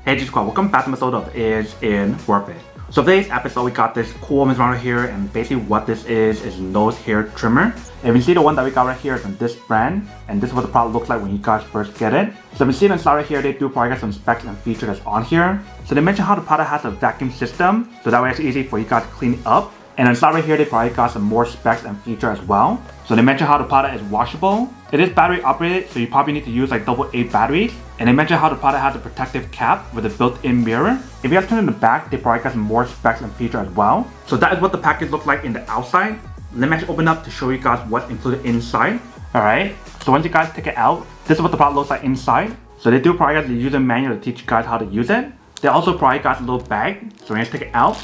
Hey G Squad, welcome back to an episode of Is It Worth It? So today's episode we got this cool woman's right here, and basically what this is nose hair trimmer. And you see the one that we got right here is from this brand, and this is what the product looks like when you guys first get it. So if you see it inside right here, they do probably got some specs and features that's on here. So they mention how the product has a vacuum system, so that way it's easy for you guys to clean it up. And inside right here, they probably got some more specs and features as well. So they mention how the product is washable. It is battery operated, so you probably need to use like AA batteries. And they mention how the product has a protective cap with a built-in mirror. If you guys turn in the back, they probably got some more specs and features as well. So that is what the package looks like in the outside. Let me actually open up to show you guys what's included inside. Alright, so once you guys take it out, this is what the product looks like inside. So they do probably got the user manual to teach you guys how to use it. They also probably got a little bag. So when you take it out,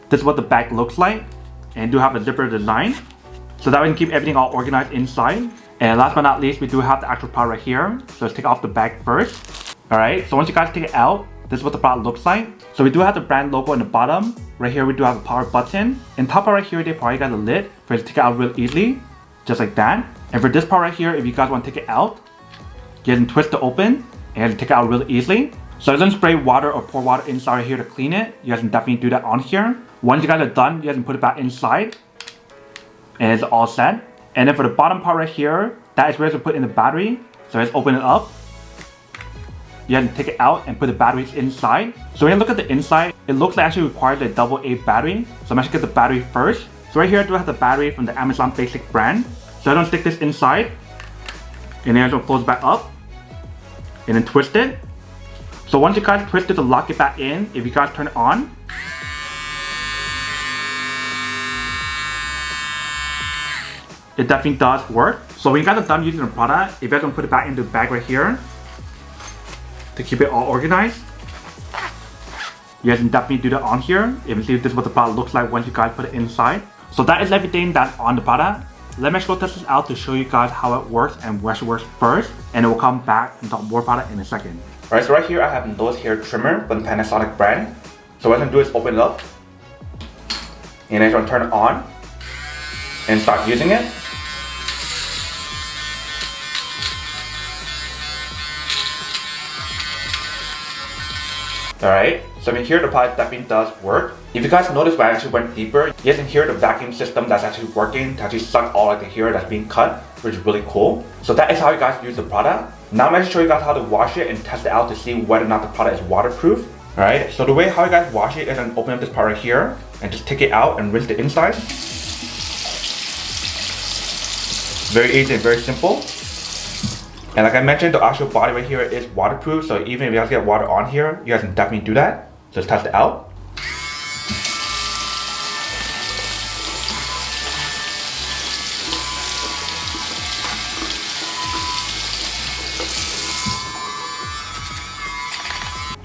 this is what the bag looks like. And do have a zipper design, so that we can keep everything all organized inside. And last but not least, we do have the actual product right here. So let's take off the bag first. Alright, so once you guys take it out, this is what the product looks like. So we do have the brand logo in the bottom. Right here we do have a power button. And top part right here, they probably got a lid for you to take it out real easily, just like that. And for this part right here, if you guys want to take it out, you can twist it open and take it out really easily. So it doesn't spray water or pour water inside right here to clean it. You guys can definitely do that on here. Once you guys are done, you guys can put it back inside. And it's all set. And then for the bottom part right here, that is where to put in the battery. So let's open it up. You guys can take it out and put the batteries inside. So when you look at the inside, it looks like it actually requires a AA battery. So I'm actually get the battery first. So right here I do have the battery from the Amazon Basic brand. So I'm gonna stick this inside. And then I'm gonna close it back up. And then twist it. So once you guys twist it to lock it back in, if you guys turn it on, it definitely does work. So when you guys are done using the product, if you guys want to put it back into the bag right here to keep it all organized, you guys can definitely do that on here. You can see this is what the product looks like once you guys put it inside. So that is everything that's on the product. Let me go test this out to show you guys how it works and where it works first, and then we'll come back and talk more about it in a second. Alright, so right here I have a nose hair trimmer from the Panasonic brand. So what I'm going to do is open it up, and then I'm going to turn it on and start using it. Alright, so in here the product definitely does work. If you guys notice when I actually went deeper, you guys can hear the vacuum system that's actually working to actually suck all of the hair that's being cut, which is really cool. So that is how you guys use the product. Now I'm going to show you guys how to wash it and test it out to see whether or not the product is waterproof. Alright, so the way how you guys wash it is to open up this part right here and just take it out and rinse the inside. Very easy and very simple. And like I mentioned, the actual body right here is waterproof, so even if you guys get water on here, you guys can definitely do that. So let's test it out.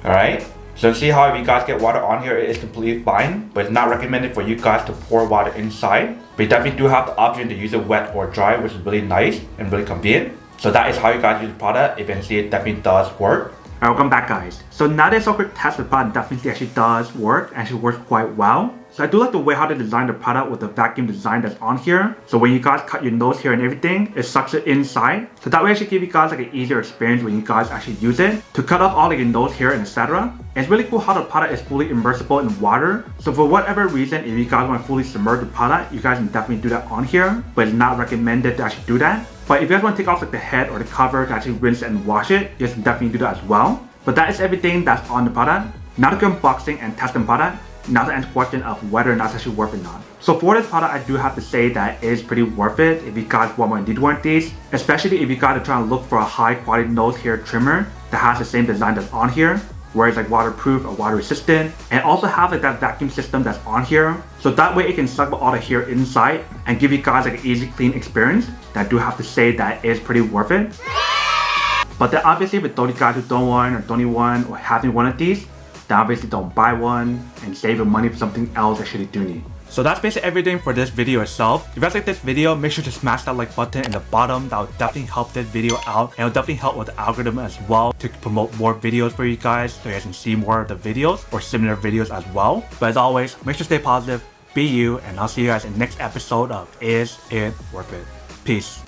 Alright, so see how if you guys get water on here, it is completely fine, but it's not recommended for you guys to pour water inside. But you definitely do have the option to use it wet or dry, which is really nice and really convenient. So that is how you guys use the product. If you can see, it definitely does work. Alright, welcome back guys. So now that it's a quick test, the product definitely actually does work, and actually works quite well. So I do like the way how they design the product with the vacuum design that's on here. So when you guys cut your nose hair and everything, it sucks it inside. So that way actually give you guys like an easier experience when you guys actually use it to cut off all like your nose hair and etc. And it's really cool how the product is fully immersible in water. So for whatever reason, if you guys want to fully submerge the product, you guys can definitely do that on here. But it's not recommended to actually do that. But if you guys want to take off like the head or the cover to actually rinse and wash it, you guys can definitely do that as well. But that is everything that's on the product. Now to go unboxing and test the product. Now to answer the question of whether or not it's actually worth it or not. So for this product, I do have to say that it is pretty worth it if you guys want more one of these. Especially if you guys are trying to look for a high quality nose hair trimmer that has the same design that's on here, where it's like waterproof or water resistant, and also have like that vacuum system that's on here. So that way it can suck all the hair inside and give you guys like an easy clean experience. That I do have to say that it is pretty worth it. But then obviously with those guys who don't want or don't need one or having one of these, then obviously don't buy one and save your money for something else that you do need. So that's basically everything for this video itself. If you guys like this video, make sure to smash that like button in the bottom. That will definitely help this video out, and it will definitely help with the algorithm as well to promote more videos for you guys so you guys can see more of the videos or similar videos as well. But as always, make sure to stay positive, be you, and I'll see you guys in the next episode of Is It Worth It? Peace.